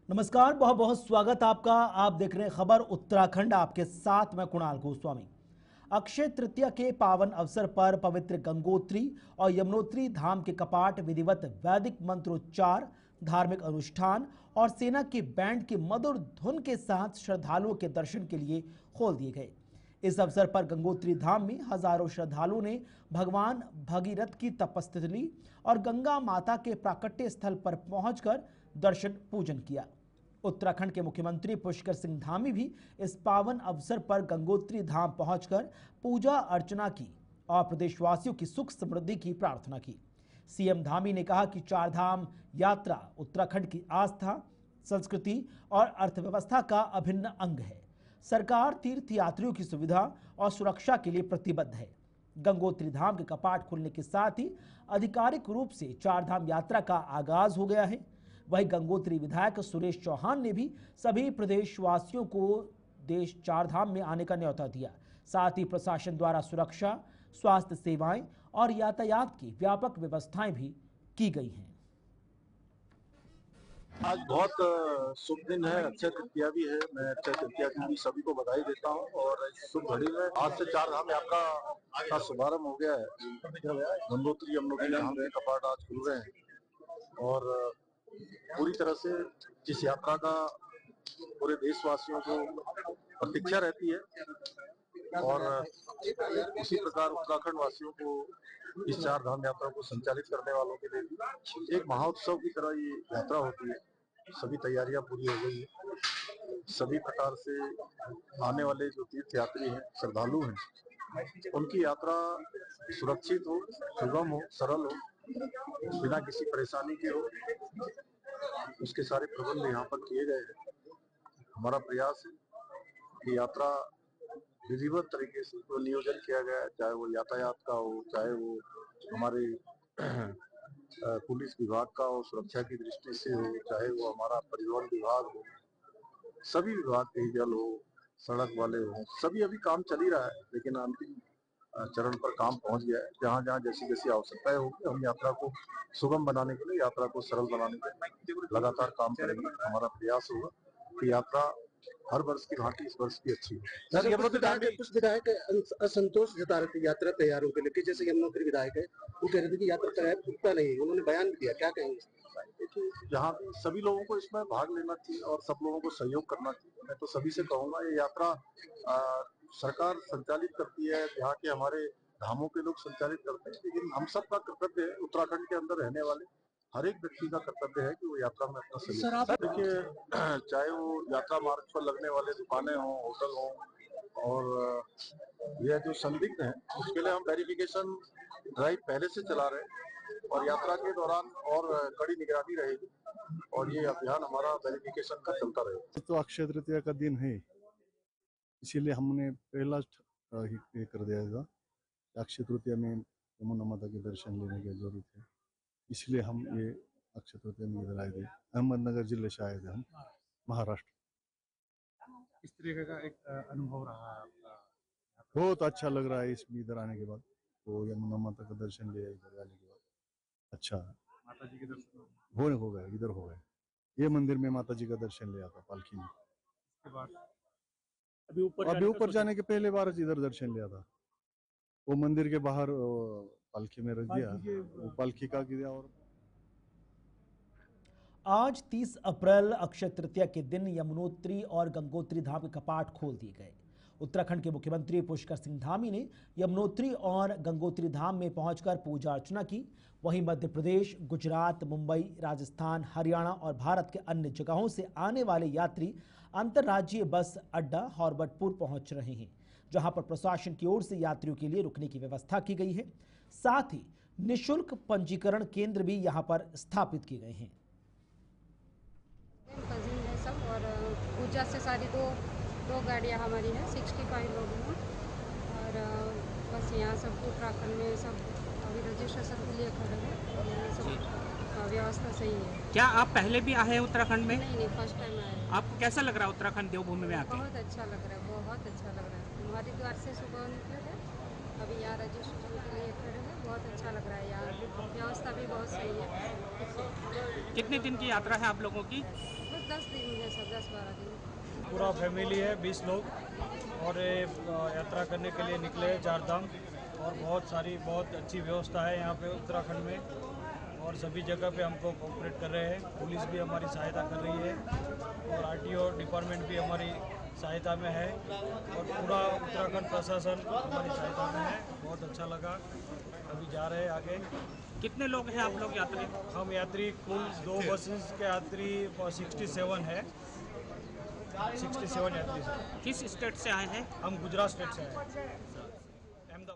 नमस्कार, बहुत बहुत स्वागत आपका। आप देख रहे हैं खबर उत्तराखंड, आपके साथ मैं कुणाल गोस्वामी। अक्षय तृतीया के पावन अवसर पर पवित्र गंगोत्री और यमुनोत्री धाम के कपाट विधिवत वैदिक मंत्रोच्चार, धार्मिक अनुष्ठान और सेना के बैंड की मधुर धुन के साथ श्रद्धालुओं के दर्शन के लिए खोल दिए गए। इस अवसर पर गंगोत्री धाम में हजारों श्रद्धालुओं ने भगवान भगीरथ की तपस्थली और गंगा माता के प्राकट्य स्थल पर पहुंचकर दर्शन पूजन किया। उत्तराखंड के मुख्यमंत्री पुष्कर सिंह धामी भी इस पावन अवसर पर गंगोत्री धाम पहुंचकर पूजा अर्चना की और प्रदेशवासियों की सुख समृद्धि की प्रार्थना की। सीएम धामी ने कहा कि चार धाम यात्रा उत्तराखंड की आस्था, संस्कृति और अर्थव्यवस्था का अभिन्न अंग है। सरकार तीर्थ यात्रियों की सुविधा और सुरक्षा के लिए प्रतिबद्ध है। गंगोत्री धाम के कपाट खुलने के साथ ही आधिकारिक रूप से चार धाम यात्रा का आगाज हो गया है। वहीं गंगोत्री विधायक सुरेश चौहान ने भी सभी प्रदेशवासियों को देश चार धाम में आने का न्योता दिया। साथ ही प्रशासन द्वारा सुरक्षा, स्वास्थ्य सेवाएं और यातायात की व्यापक व्यवस्थाएं भी की गई हैं। आज बहुत शुभ दिन है, अक्षय तृतीया भी है। मैं अक्षय तृतीया की भी सभी को बधाई देता हूं। और इस शुभ घड़ी में आज से चार धाम यात्रा का शुभारंभ हो गया है। गंगोत्री यमुनोत्री धाम के कपाट आज खुल रहे हैं और पूरी तरह से इस यात्रा का पूरे देशवासियों को प्रतीक्षा रहती है और उसी प्रकार उत्तराखंड वासियों को इस चार धाम यात्रा को संचालित करने वालों के लिए भी एक महाउत्सव की तरह ये यात्रा होती है। सभी तैयारियां पूरी हो गई है। सभी प्रकार से आने वाले जो तीर्थ यात्री हैं, श्रद्धालु हैं, उनकी यात्रा सुरक्षित हो, सुगम हो, सरल हो, बिना किसी परेशानी के हो, उसके सारे प्रबंध यहाँ पर किए गए हैं। हमारा प्रयास है कि यात्रा विधिवत तरीके से जो नियोजन किया गया है, चाहे वो यातायात का हो, चाहे वो हमारे पुलिस विभाग का हो, सुरक्षा की दृष्टि से हो, चाहे वो हमारा परिवहन विभाग हो, सभी विभाग, पेयजल हो, सड़क वाले हो, सभी अभी काम चल ही रहा है। लेकिन अंतिम चरण पर काम पहुंच गया है। जहां जहां जैसी जैसी आवश्यकताएं होगी, हम यात्रा को सुगम बनाने के लिए, यात्रा को सरल बनाने के लिए लगातार काम करेंगे। हमारा प्रयास होगा कि यात्रा हर वर्ष की भांति इस वर्ष की अच्छी है। सर, कुछ विधायक असंतोष जता रहे थे यात्रा तैयारों के लेकर। जैसे यमुनोत्री विधायक है, वो कह रहे थे कि यात्रा तैयार पूछता नहीं, उन्होंने बयान भी दिया, क्या कहेंगे? देखिए, जहाँ भी सभी लोगों को इसमें भाग लेना चाहिए और सब लोगों को सहयोग करना चाहिए। मैं तो सभी से कहूंगा, ये यात्रा सरकार संचालित करती है, यहाँ के हमारे धामों के लोग संचालित करते हैं, लेकिन हम सब का कर्तव्य है, उत्तराखंड के अंदर रहने वाले हर एक व्यक्ति का कर्तव्य है कि वो यात्रा में अपना सहयोग। देखिए, चाहे वो यात्रा मार्ग पर लगने वाले दुकानें हों, होटल हों, और यह जो संदिग्ध हैं, उसके लिए हम वेरिफिकेशन ड्राइव पहले से चला रहे हैं और यात्रा के दौरान और कड़ी निगरानी रहेगी और ये अभियान हमारा वेरिफिकेशन का चलता रहेगा। तो अक्षय तृतीया का दिन है, इसीलिए हमने पहला ये कर दिया था। अक्षय तृतीया में यमुना माता के दर्शन लेने की जरूरत है, इसलिए हम ये अक्षय तृतीया में इधर आए थे। अहमदनगर जिले से आए थे हम, महाराष्ट्र। इस तरीके का एक अनुभव रहा आपका? बहुत अच्छा लग रहा है इसमें इधर आने के बाद। तो यमुना माता का दर्शन लिया इधर आने के बाद, अच्छा माता जी के दर्शन हो गए, इधर हो गए। ये मंदिर में माता जी का दर्शन लिया था पालकी में। उसके बाद अभी ऊपर जाने के पहले बार इधर दर्शन लिया था। वो मंदिर के बाहर पालकी में रख दिया, वो पालकी का किया। और आज 30 अप्रैल अक्षय तृतीया के दिन यमुनोत्री और गंगोत्री धाम के कपाट खोल दिए गए। उत्तराखंड के मुख्यमंत्री पुष्कर सिंह धामी ने यमुनोत्री और गंगोत्री धाम में पहुंचकर पूजा अर्चना की। वहीं मध्य प्रदेश, गुजरात, मुंबई, राजस्थान, हरियाणा और भारत के अन्य जगहों से आने वाले यात्री अंतर्राज्यीय बस अड्डा हॉर्बटपुर पहुंच रहे हैं, जहां पर प्रशासन की ओर से यात्रियों के लिए रुकने की व्यवस्था की गई है। साथ ही निःशुल्क पंजीकरण केंद्र भी यहां पर स्थापित किए गए हैं। कजिन है सब, और पूजा से सारी दो गाड़ियाँ हमारी हैं, 65 लोग हैं। और बस यहाँ सब उत्तराखंड में सब अभी रजिस्ट्रेशन के लिए खड़े हैं और ये सब व्यवस्था सही है। क्या आप पहले भी आए हैं उत्तराखंड में? नहीं, फर्स्ट टाइम आए हैं। आपको कैसा लग रहा है उत्तराखंड देवभूमि में आके? बहुत अच्छा लग रहा है, बहुत अच्छा लग रहा है। हरिद्वार से सुबह निकले थे, अभी यहाँ रजिस्ट्रेशन के लिए खड़े हैं। बहुत अच्छा लग रहा है, यहाँ व्यवस्था भी बहुत सही है। कितने दिन की यात्रा है आप लोगों की? 10 दिन है सर, 10-12 दिन। पूरा फैमिली है 20 लोग और ये यात्रा करने के लिए निकले हैं 4 धाम और बहुत अच्छी व्यवस्था है यहाँ पे उत्तराखंड में और सभी जगह पे हमको कोऑपरेट कर रहे हैं। पुलिस भी हमारी सहायता कर रही है और आरटीओ डिपार्टमेंट भी हमारी सहायता में है और पूरा उत्तराखंड प्रशासन हमारी सहायता में है। बहुत अच्छा लगा। अभी जा रहे हैं आगे। कितने लोग हैं आप लोग यात्री? हम यात्री कुल 2 बसेस के यात्री 67 है। 67 यात्री सर। किस स्टेट से आए हैं? हम गुजरात स्टेट से आए हैं।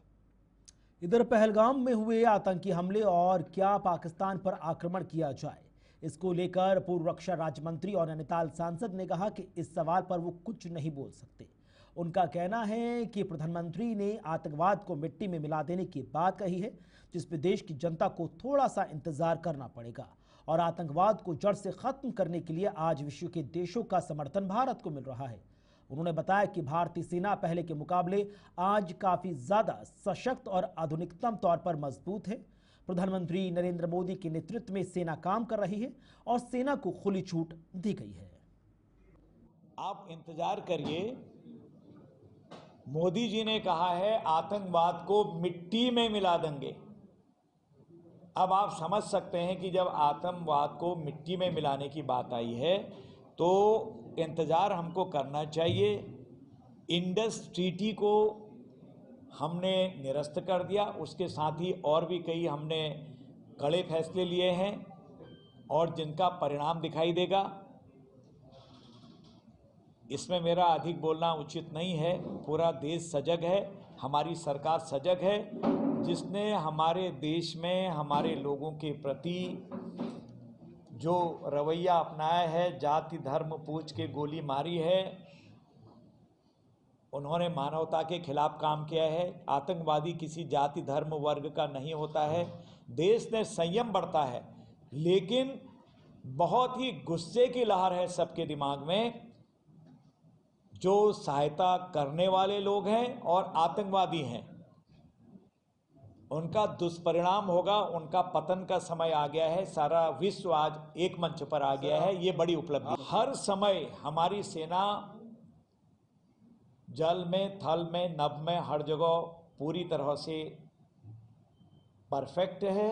इधर पहलगाम में हुए आतंकी हमले और क्या पाकिस्तान पर आक्रमण किया जाए, इसको लेकर पूर्व रक्षा राज्य मंत्री और नैनीताल सांसद ने कहा कि इस सवाल पर वो कुछ नहीं बोल सकते। उनका कहना है कि प्रधानमंत्री ने आतंकवाद को मिट्टी में मिला देने की बात कही है, जिस पर देश की जनता को थोड़ा सा इंतजार करना पड़ेगा और आतंकवाद को जड़ से खत्म करने के लिए आज विश्व के देशों का समर्थन भारत को मिल रहा है। उन्होंने बताया कि भारतीय सेना पहले के मुकाबले आज काफी ज्यादा सशक्त और आधुनिकतम तौर पर मजबूत है। प्रधानमंत्री नरेंद्र मोदी के नेतृत्व में सेना काम कर रही है और सेना को खुली छूट दी गई है। आप इंतजार करिए, मोदी जी ने कहा है आतंकवाद को मिट्टी में मिला देंगे। अब आप समझ सकते हैं कि जब आतंकवाद को मिट्टी में मिलाने की बात आई है तो इंतजार हमको करना चाहिए। इंडस ट्रीटी को हमने निरस्त कर दिया, उसके साथ ही और भी कई हमने कड़े फैसले लिए हैं और जिनका परिणाम दिखाई देगा। इसमें मेरा अधिक बोलना उचित नहीं है। पूरा देश सजग है, हमारी सरकार सजग है, जिसने हमारे देश में हमारे लोगों के प्रति जो रवैया अपनाया है, जाति धर्म पूछ के गोली मारी है, उन्होंने मानवता के खिलाफ काम किया है। आतंकवादी किसी जाति धर्म वर्ग का नहीं होता है। देश ने संयम बरता है, लेकिन बहुत ही गुस्से की लहर है सबके दिमाग में। जो सहायता करने वाले लोग हैं और आतंकवादी हैं, उनका दुष्परिणाम होगा, उनका पतन का समय आ गया है। सारा विश्व आज एक मंच पर आ गया है, ये बड़ी उपलब्धि। हर समय हमारी सेना जल में, थल में, नभ में, हर जगह पूरी तरह से परफेक्ट है।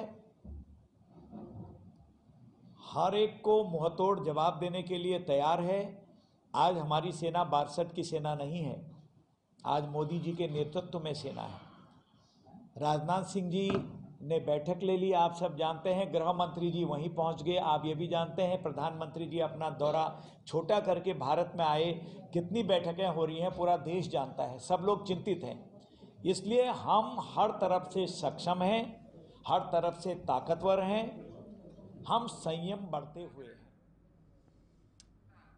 हर एक को मुंहतोड़ जवाब देने के लिए तैयार है। आज हमारी सेना 62 की सेना नहीं है, आज मोदी जी के नेतृत्व में सेना है। राजनाथ सिंह जी ने बैठक ले ली, आप सब जानते हैं। गृह मंत्री जी वहीं पहुंच गए, आप ये भी जानते हैं। प्रधानमंत्री जी अपना दौरा छोटा करके भारत में आए। कितनी बैठकें हो रही हैं पूरा देश जानता है, सब लोग चिंतित हैं। इसलिए हम हर तरफ से सक्षम हैं, हर तरफ से ताकतवर हैं, हम संयम बढ़ते हुए हैं।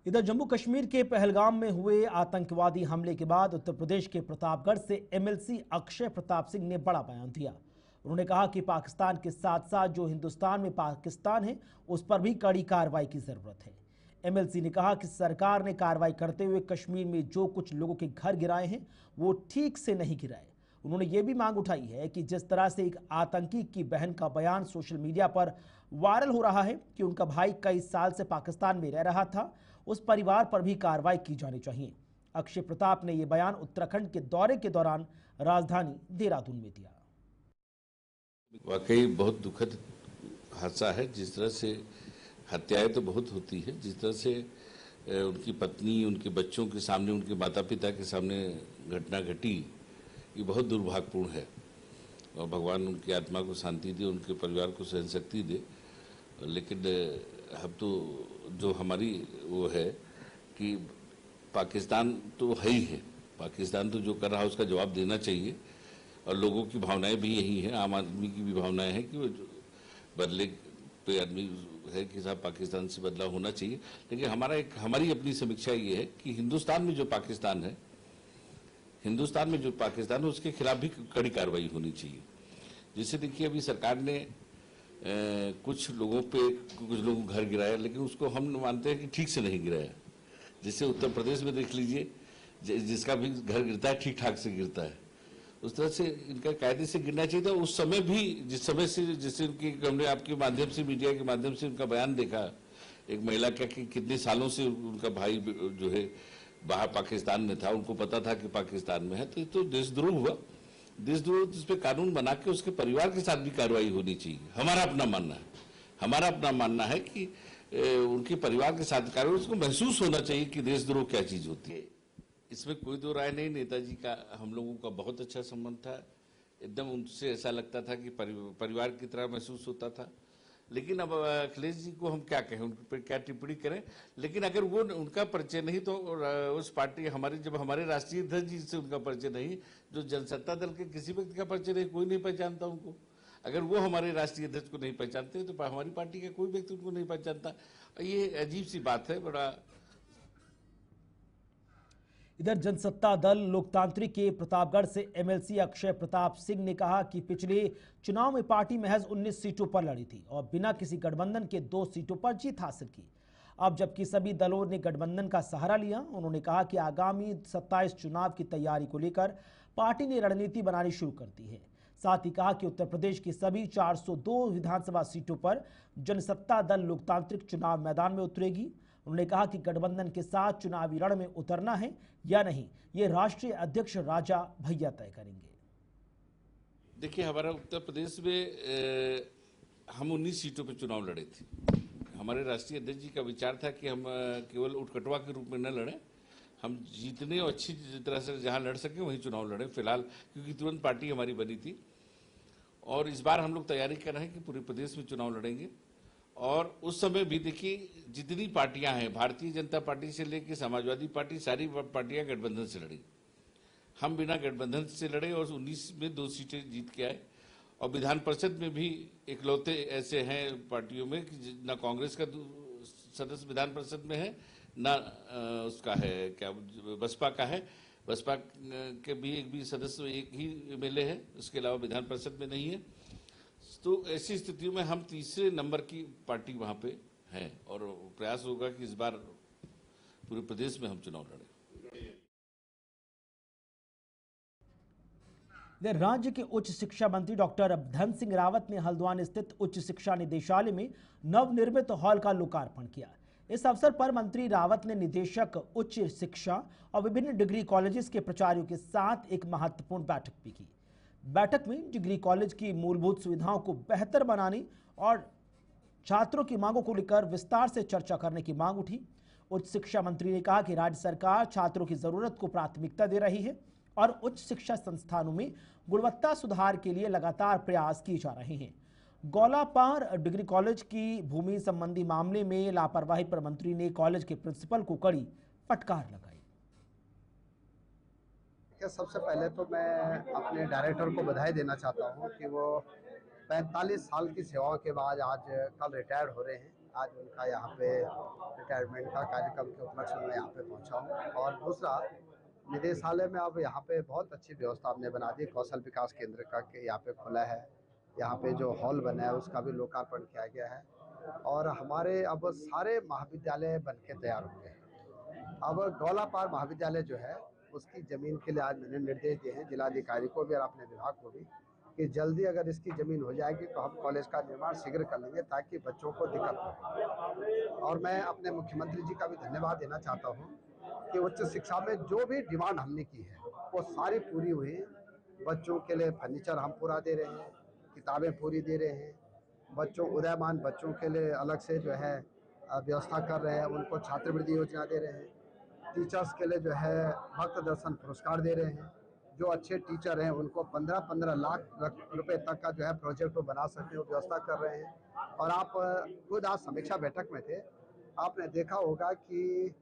इधर जम्मू कश्मीर के पहलगाम में हुए आतंकवादी हमले के बाद उत्तर प्रदेश के प्रतापगढ़ से एमएलसी अक्षय प्रताप सिंह ने बड़ा बयान दिया। उन्होंने कहा कि पाकिस्तान के साथ साथ जो हिंदुस्तान में पाकिस्तान है, उस पर भी कड़ी कार्रवाई की जरूरत है। एमएलसी ने कहा कि सरकार ने कार्रवाई करते हुए कश्मीर में जो कुछ लोगों के घर गिराए हैं वो ठीक से नहीं गिराए। उन्होंने ये भी मांग उठाई है कि जिस तरह से एक आतंकी की बहन का बयान सोशल मीडिया पर वायरल हो रहा है कि उनका भाई कई साल से पाकिस्तान में रह रहा था, उस परिवार पर भी कार्रवाई की जानी चाहिए। अक्षय प्रताप ने यह बयान उत्तराखंड के दौरे के दौरान राजधानी देहरादून में दिया। वाकई बहुत दुखद हादसा है। जिस तरह से हत्याएं तो बहुत होती है, जिस तरह से उनकी पत्नी, उनके बच्चों के सामने, उनके माता पिता के सामने घटना घटी, ये बहुत दुर्भाग्यपूर्ण है। और भगवान उनकी आत्मा को शांति दे, उनके परिवार को सहन शक्ति दे। लेकिन हम तो जो हमारी वो है कि पाकिस्तान तो है ही है, पाकिस्तान तो जो कर रहा है उसका जवाब देना चाहिए। और लोगों की भावनाएं भी यही हैं, आम आदमी की भी भावनाएं हैं कि वो बदले पे आदमी है कि साहब पाकिस्तान से बदलाव होना चाहिए। लेकिन हमारी अपनी समीक्षा ये है कि हिंदुस्तान में जो पाकिस्तान है, उसके खिलाफ भी कड़ी कार्रवाई होनी चाहिए। जैसे देखिए अभी सरकार ने कुछ लोगों घर गिराया, लेकिन उसको हम मानते हैं कि ठीक से नहीं गिराया। जैसे उत्तर प्रदेश में देख लीजिए, जिसका भी घर गिरता है ठीक ठाक से गिरता है, उस तरह से इनका कायदे से गिरना चाहिए था। उस समय भी जिस समय से, जैसे उनकी हमने आपके माध्यम से, मीडिया के माध्यम से उनका बयान देखा, एक महिला क्या कि कितने सालों से उनका भाई जो है बाहर पाकिस्तान में था, उनको पता था कि पाकिस्तान में है, तो ये तो देशद्रोह हुआ। देशद्रोह, इस पे कानून बना के उसके परिवार के साथ भी कार्रवाई होनी चाहिए। हमारा अपना मानना है कि उनके परिवार के साथ कार्रवाई, उसको महसूस होना चाहिए कि देशद्रोह क्या चीज होती है। इसमें कोई दो राय नहीं। नेताजी का हम लोगों का बहुत अच्छा संबंध था, एकदम उनसे ऐसा लगता था कि परिवार की तरह महसूस होता था। लेकिन अब अखिलेश जी को हम क्या कहें, उन पर क्या टिप्पणी करें। लेकिन अगर वो उनका परिचय नहीं तो उस पार्टी जब हमारे राष्ट्रीय अध्यक्ष जी से उनका परिचय नहीं, जो जनसत्ता दल के किसी व्यक्ति का परिचय नहीं, कोई नहीं पहचानता उनको। अगर वो हमारे राष्ट्रीय अध्यक्ष को नहीं पहचानते तो हमारी पार्टी का कोई व्यक्ति उनको नहीं पहचानता। ये अजीब सी बात है। बड़ा इधर जनसत्ता दल लोकतांत्रिक के प्रतापगढ़ से एमएलसी अक्षय प्रताप सिंह ने कहा कि पिछले चुनाव में पार्टी महज 19 सीटों पर लड़ी थी और बिना किसी गठबंधन के 2 सीटों पर जीत हासिल की। अब जबकि सभी दलों ने गठबंधन का सहारा लिया, उन्होंने कहा कि आगामी 27 चुनाव की तैयारी को लेकर पार्टी ने रणनीति बनानी शुरू कर दी है। साथ ही कहा कि उत्तर प्रदेश की सभी 402 विधानसभा सीटों पर जनसत्ता दल लोकतांत्रिक चुनाव मैदान में उतरेगी। उन्होंने कहा कि गठबंधन के साथ चुनावी रण में उतरना है या नहीं, ये राष्ट्रीय अध्यक्ष राजा भैया तय करेंगे। देखिए, हमारा उत्तर प्रदेश में हम 19 सीटों पर चुनाव लड़े थे। हमारे राष्ट्रीय अध्यक्ष जी का विचार था कि हम केवल उठकटवा के रूप में न लड़ें, हम जीतने और अच्छी तरह से जहां लड़ सके वहीं चुनाव लड़ें। फिलहाल क्योंकि तुरंत पार्टी हमारी बनी थी और इस बार हम लोग तैयारी कर रहे हैं कि पूरे प्रदेश में चुनाव लड़ेंगे। और उस समय भी देखिए, जितनी पार्टियां हैं, भारतीय जनता पार्टी से लेकर समाजवादी पार्टी, सारी पार्टियां गठबंधन से लड़ी। हम बिना गठबंधन से लड़े और 19 में 2 सीटें जीत के आए। और विधान परिषद में भी इकलौते ऐसे हैं पार्टियों में कि न कांग्रेस का सदस्य विधान परिषद में है, न उसका है क्या बसपा का है। बसपा के भी एक भी सदस्य, एक ही एमएलए है, उसके अलावा विधान परिषद में नहीं है। तो ऐसी स्थितियों में हम तीसरे नंबर की पार्टी वहां पे है और प्रयास होगा कि इस बार पूरे प्रदेश में हम चुनाव लड़ें। राज्य के उच्च शिक्षा मंत्री डॉक्टर धन सिंह रावत ने हल्द्वानी स्थित उच्च शिक्षा निदेशालय में नवनिर्मित हॉल का लोकार्पण किया। इस अवसर पर मंत्री रावत ने निदेशक उच्च शिक्षा और विभिन्न डिग्री कॉलेजेस के प्राचार्यों के साथ एक महत्वपूर्ण बैठक भी की। बैठक में डिग्री कॉलेज की मूलभूत सुविधाओं को बेहतर बनाने और छात्रों की मांगों को लेकर विस्तार से चर्चा करने की मांग उठी। उच्च शिक्षा मंत्री ने कहा कि राज्य सरकार छात्रों की जरूरत को प्राथमिकता दे रही है और उच्च शिक्षा संस्थानों में गुणवत्ता सुधार के लिए लगातार प्रयास किए जा रहे हैं। गौलापार डिग्री कॉलेज की भूमि संबंधी मामले में लापरवाही पर मंत्री ने कॉलेज के प्रिंसिपल को कड़ी फटकार लगाई। सबसे पहले तो मैं अपने डायरेक्टर को बधाई देना चाहता हूं कि वो 45 साल की सेवाओं के बाद आज कल रिटायर्ड हो रहे हैं। आज उनका यहाँ पे रिटायरमेंट का कार्यक्रम के उपलक्ष्य में यहाँ पे पहुँचा हूँ। और दूसरा, निदेशालय में अब यहाँ पे बहुत अच्छी व्यवस्था आपने बना दी। कौशल विकास केंद्र का यहाँ पे खुला है, यहाँ पे जो हॉल बना है उसका भी लोकार्पण किया गया है। और हमारे अब सारे महाविद्यालय बन के तैयार हो गए हैं। अब गौलापार महाविद्यालय जो है उसकी जमीन के लिए आज मैंने निर्देश दिए हैं जिलाधिकारी को भी और अपने विभाग को भी कि जल्दी अगर इसकी जमीन हो जाएगी तो हम कॉलेज का निर्माण शीघ्र कर लेंगे ताकि बच्चों को दिक्कत न हो। और मैं अपने मुख्यमंत्री जी का भी धन्यवाद देना चाहता हूँ कि उच्च शिक्षा में जो भी डिमांड हमने की है वो सारी पूरी हुई। बच्चों के लिए फर्नीचर हम पूरा दे रहे हैं, किताबें पूरी दे रहे हैं, बच्चों उदयमान बच्चों के लिए अलग से जो है व्यवस्था कर रहे हैं, उनको छात्रवृत्ति योजना दे रहे हैं। टीचर्स के लिए जो है भक्त दर्शन पुरस्कार दे रहे हैं। जो अच्छे टीचर हैं उनको 15-15 लाख रुपए तक का जो है प्रोजेक्ट वो बना सकते हैं, व्यवस्था कर रहे हैं। और आप खुद आज समीक्षा बैठक में थे, आपने देखा होगा कि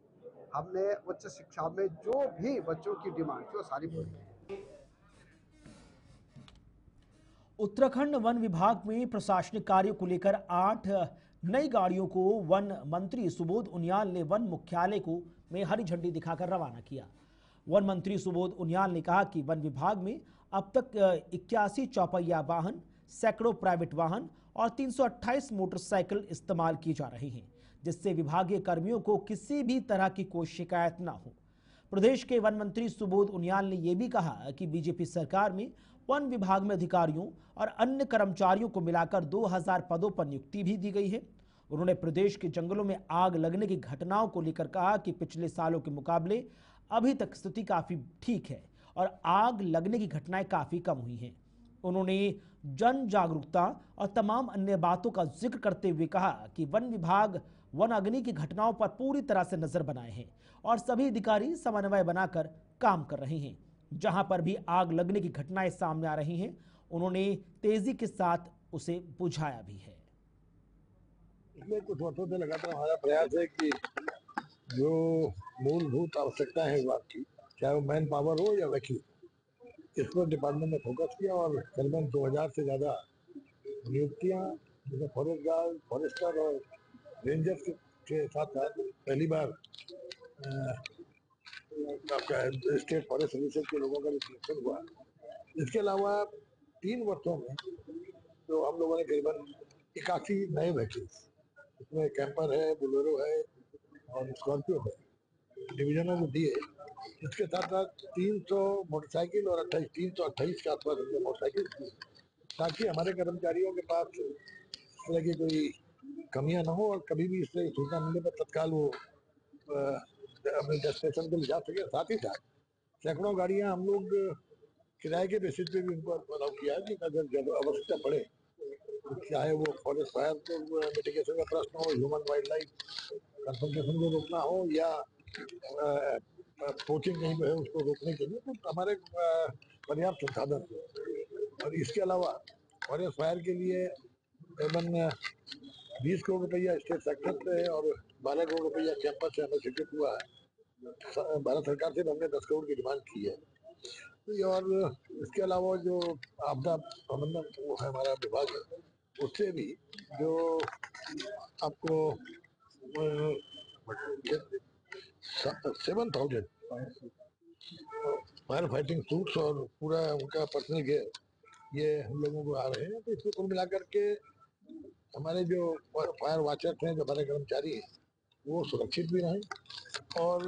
हमने उच्च शिक्षा में जो भी बच्चों की डिमांड थी वो सारी पूरी की। उत्तराखंड वन विभाग में प्रशासनिक कार्यों को लेकर 8 नई गाड़ियों को वन मंत्री सुबोध उनियाल ने वन मुख्यालय को में हरी झंडी दिखाकर रवाना किया। वन मंत्री सुबोध उनियाल ने कहा कि वन विभाग में अब तक 81 चौपहिया वाहन, सैकड़ों प्राइवेट वाहन और 328 मोटरसाइकिल इस्तेमाल किए जा रहे हैं, जिससे विभागीय कर्मियों को किसी भी तरह की कोई शिकायत न हो। प्रदेश के वन मंत्री सुबोध उनियाल ने यह भी कहा कि बीजेपी सरकार में वन विभाग में अधिकारियों और अन्य कर्मचारियों को मिलाकर 2000 पदों पर नियुक्ति भी दी गई है। उन्होंने प्रदेश के जंगलों में आग लगने की घटनाओं को लेकर कहा कि पिछले सालों के मुकाबले अभी तक स्थिति काफी ठीक है और आग लगने की घटनाएं काफी कम हुई हैं। उन्होंने जन जागरूकता और तमाम अन्य बातों का जिक्र करते हुए कहा कि वन विभाग वन अग्नि की घटनाओं पर पूरी तरह से नजर बनाए हैं और सभी अधिकारी समन्वय बनाकर काम कर रहे हैं। जहां पर भी आग लगने की घटनाएं सामने आ रही हैं, उन्होंने तेजी के साथ उसे बुझाया भी है। पिछले कुछ वर्षों से लगातार हमारा प्रयास है कि जो मूलभूत आवश्यकता है विभाग की, चाहे वो मैन पावर हो या वकील, इस पर डिपार्टमेंट ने फोकस किया और करीबन 2000 से ज़्यादा नियुक्तियाँ, जैसे फॉरेस्ट गार्ड, फॉरेस्टर और रेंजर्स के साथ साथ पहली बार आपका स्टेट फॉरेस्ट सर्विसेज के लोगों का भी सिलेक्शन हुआ। इसके अलावा 3 वर्षों में तो हम लोगों ने करीबन 81 नए व्हीकल्स, इसमें कैंपर है, बोलेरो है और स्कॉर्पियो है, डिवीजनों को दिए। इसके साथ साथ 300 मोटरसाइकिल और 328 के आसपास हमने मोटरसाइकिल दी, ताकि हमारे कर्मचारियों के पास इस तरह की कोई कमियां न हो और कभी भी इससे सूचना मिलने पर तत्काल वो अपने डेस्टिनेशन पे ले जा सके। साथ ही साथ सैकड़ों गाड़ियां हम लोग किराए के बेसिस पे भी उनको अलाउ किया है कि अगर जब आवश्यकता पड़े, चाहे वो फॉरेस्ट फायर को मिटिगेशन का प्रश्न हो, ह्यूमन वाइल्ड लाइफ कंसंट्रेशन को रोकना हो या पोचिंग कहीं पे है उसको रोकने के लिए, तो हमारे पर्याप्त संसाधन है। और इसके अलावा फॉरेस्ट फायर के लिए करीबन 20 करोड़ रुपया स्टेट सेक्टर से और 12 करोड़ रुपया कैंपस से हमें स्वीकृत हुआ है। भारत सरकार से हमने 10 करोड़ की डिमांड की है। और इसके अलावा जो आपदा प्रबंधन वो है हमारा विभाग है, उससे भी जो आपको 7,000 फायर फाइटिंग सूट्स और पूरा उनका पर्सनल गेयर ये हम लोगों को आ रहे हैं। तो इसको कुल मिलाकर के हमारे जो फायर वाचर्स हैं, जो हमारे कर्मचारी हैं, वो सुरक्षित भी रहें और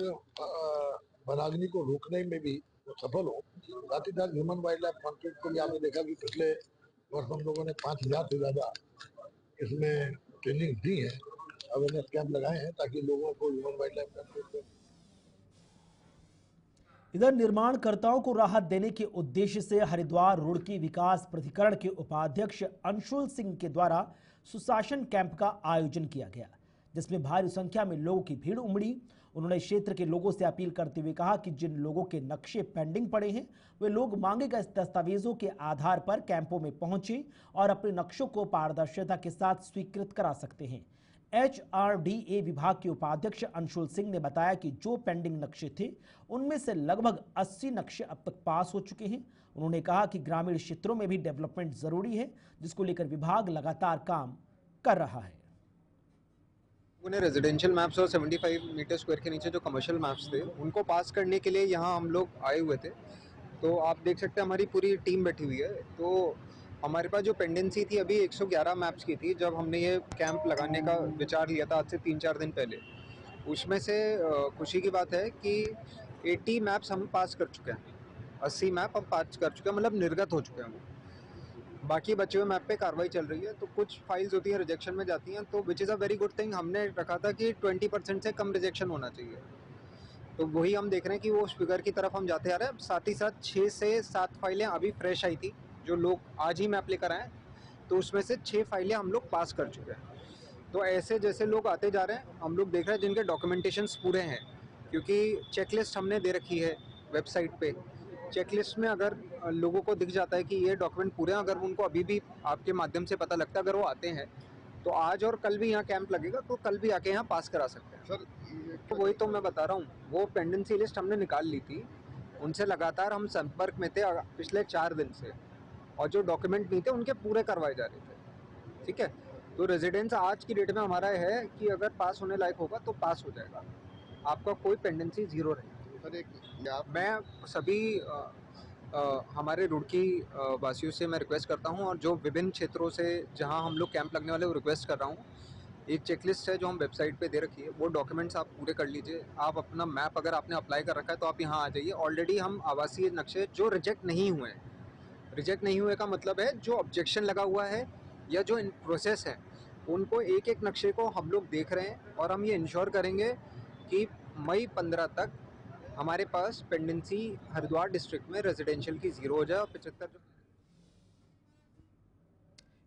वनाग्नि को रोकने में भी सफल हो। साथ ही साथ ह्यूमन वाइल्ड लाइफ कॉन्फ्लिक्ट को भी आपने देखा कि पिछले वर्ष हम लोगों ने 5000 से ज़्यादा इसमें ट्रेनिंग दी है, अवेयरनेस कैंप लगाए हैं ताकि लोगों को ह्यूमन वाइल्ड लाइफ कॉन्फ्लिक्ट। इधर निर्माणकर्ताओं को राहत देने के उद्देश्य से हरिद्वार रुड़की विकास प्राधिकरण के उपाध्यक्ष अंशुल सिंह के द्वारा सुशासन कैंप का आयोजन किया गया, जिसमें भारी संख्या में लोगों की भीड़ उमड़ी। उन्होंने क्षेत्र के लोगों से अपील करते हुए कहा कि जिन लोगों के नक्शे पेंडिंग पड़े हैं, वे लोग मांगे गए दस्तावेजों के आधार पर कैंपों में पहुंचे और अपने नक्शों को पारदर्शिता के साथ स्वीकृत करा सकते हैं। HRDA विभाग के उपाध्यक्ष अंशुल सिंह ने बताया कि जो पेंडिंग नक्शे थे, उनमें से लगभग 80 नक्शे अब तक पास हो चुके हैं। उन्होंने कहा कि ग्रामीण क्षेत्रों में भी डेवलपमेंट जरूरी है, जिसको लेकर विभाग लगातार काम कर रहा है। उन्हें रेजिडेंशियल मैप्स और 75 मीटर स्क्वायर के नीचे जो कमर्शियल मैप्स थे, उनको पास करने के लिए यहाँ हम लोग आए हुए थे। तो आप देख सकते हैं हमारी पूरी टीम बैठी हुई है। तो हमारे पास जो पेंडेंसी थी अभी 111 मैप्स की थी, जब हमने ये कैंप लगाने का विचार लिया था आज से 3-4 दिन पहले। उसमें से खुशी की बात है कि 80 मैप्स हम पास कर चुके हैं, 80 मैप हम पास कर चुके हैं, मतलब निर्गत हो चुके हैं। बाकी बचे हुए मैप पे कार्रवाई चल रही है। तो कुछ फाइल्स होती हैं रिजेक्शन में जाती हैं, तो which is a very good thing. हमने रखा था कि 20% से कम रिजेक्शन होना चाहिए, तो वही हम देख रहे हैं कि वो उस फिगर की तरफ हम जाते आ रहे हैं। साथ ही साथ 6 से 7 फाइलें अभी फ्रेश आई थी, जो लोग आज ही मैप लेकर आए, तो उसमें से 6 फाइलें हम लोग पास कर चुके हैं। तो ऐसे जैसे लोग आते जा रहे हैं, हम लोग देख रहे हैं जिनके डॉक्यूमेंटेशंस पूरे हैं, क्योंकि चेकलिस्ट हमने दे रखी है वेबसाइट पे। चेकलिस्ट में अगर लोगों को दिख जाता है कि ये डॉक्यूमेंट पूरे हैं, अगर उनको अभी भी आपके माध्यम से पता लगता है, अगर वो आते हैं तो आज और कल भी यहाँ कैंप लगेगा, तो कल भी आके यहाँ पास करा सकते हैं। सर तो वही तो मैं बता रहा हूँ, वो पेंडेंसी लिस्ट हमने निकाल ली थी, उनसे लगातार हम संपर्क में थे पिछले 4 दिन से, और जो डॉक्यूमेंट नहीं थे उनके पूरे करवाए जा रहे थे। ठीक है, तो रेजिडेंस आज की डेट में हमारा है कि अगर पास होने लायक होगा तो पास हो जाएगा, आपका कोई पेंडेंसी जीरो रहेगी। मैं सभी हमारे रुड़की वासियों से मैं रिक्वेस्ट करता हूं, और जो विभिन्न क्षेत्रों से जहां हम लोग कैंप लगने वाले वो रिक्वेस्ट कर रहा हूं, एक चेकलिस्ट है जो हम वेबसाइट पे दे रखी है, वो डॉक्यूमेंट्स आप पूरे कर लीजिए। आप अपना मैप अगर आपने अप्लाई कर रखा है तो आप यहाँ आ जाइए। ऑलरेडी हम आवासीय नक्शे जो रिजेक्ट नहीं हुए हैं, रिजेक्ट नहीं हुए का मतलब है जो ऑब्जेक्शन लगा हुआ है या जो इन प्रोसेस है उनको एक एक नक्शे को हम लोग देख रहे हैं और हम ये इंश्योर करेंगे कि मई 15 तक हमारे पास पेंडेंसी हरिद्वार डिस्ट्रिक्ट में रेजिडेंशियल की 0 हो जाए और 75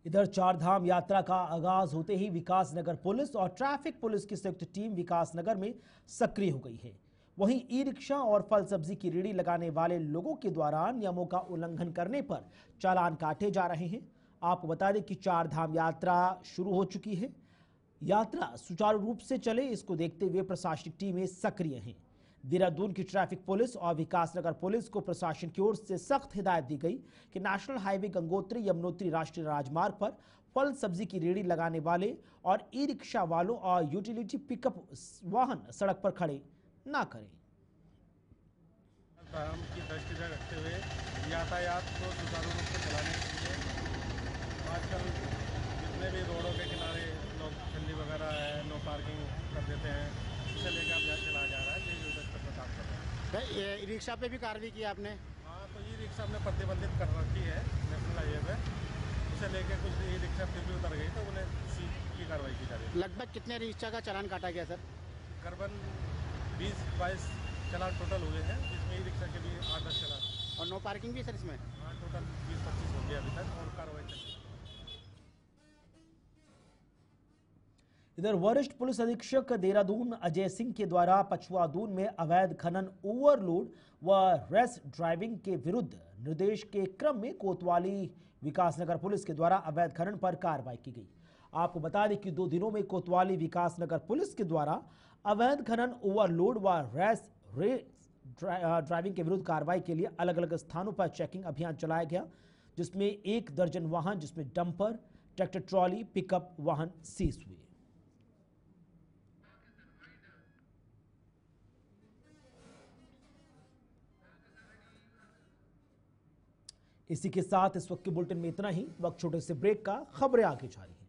इधर चारधाम यात्रा का आगाज होते ही विकासनगर पुलिस और ट्रैफिक पुलिस की संयुक्त टीम विकासनगर में सक्रिय हो गई है। वहीं ई रिक्शा और फल सब्जी की रेहड़ी लगाने वाले लोगों के द्वारा नियमों का उल्लंघन करने पर चालान काटे जा रहे हैं। आपको बता दें कि चारधाम यात्रा शुरू हो चुकी है। यात्रा सुचारू रूप से चले, इसको देखते हुए प्रशासनिक टीमें सक्रिय हैं। देहरादून की ट्रैफिक पुलिस और विकासनगर पुलिस को प्रशासन की ओर से सख्त हिदायत दी गई कि नेशनल हाईवे गंगोत्री यमुनोत्री राष्ट्रीय राजमार्ग पर फल सब्जी की रेहड़ी लगाने वाले और ई रिक्शा वालों और यूटिलिटी पिकअप वाहन सड़क पर खड़े ना करें। धर्म की दृष्टि रखते हुए यातायात को सुचारू रूप से चलाने के लिए आजकल जितने भी रोडों के किनारे लोग ठंडी वगैरह है, नो पार्किंग कर देते हैं, इसे लेकर अभियान चलाया जा रहा है। ये काम कर रहे हैं। ये रिक्शा पे भी कार्रवाई की आपने? हाँ, तो ई रिक्शा हमने प्रतिबंधित कर रखी है नेशनल हाईवे पे। उसे लेके कुछ ई रिक्शा फिर भी उतर गई तो उन्हें सीट की कार्रवाई की जा रही है। लगभग कितने रिक्शा का चालान काटा गया सर? करीबन 20-22 चालान टोटल हुए हैं, जिसमें ई रिक्शा के भी 8-10 चालान और नो पार्किंग भी सर इसमें? हाँ, टोटल 20-25 हो गया अभी तक और कार्रवाई चल रही है। इधर वरिष्ठ पुलिस अधीक्षक देहरादून अजय सिंह के द्वारा पछुआदून में अवैध खनन, ओवरलोड व रेस ड्राइविंग के विरुद्ध निर्देश के क्रम में कोतवाली विकासनगर पुलिस के द्वारा अवैध खनन पर कार्रवाई की गई। आपको बता दें कि 2 दिनों में कोतवाली विकासनगर पुलिस के द्वारा अवैध खनन, ओवरलोड व रेस ड्राइविंग के विरुद्ध कार्रवाई के लिए अलग अलग स्थानों पर चेकिंग अभियान चलाया गया, जिसमें 1 दर्जन वाहन, जिसमें डंपर, ट्रैक्टर ट्रॉली, पिकअप वाहन सीज हुए। इसी के साथ इस वक्त के बुलेटिन में इतना ही। वक्त छोटे से ब्रेक का, खबरें आगे जारी हैं।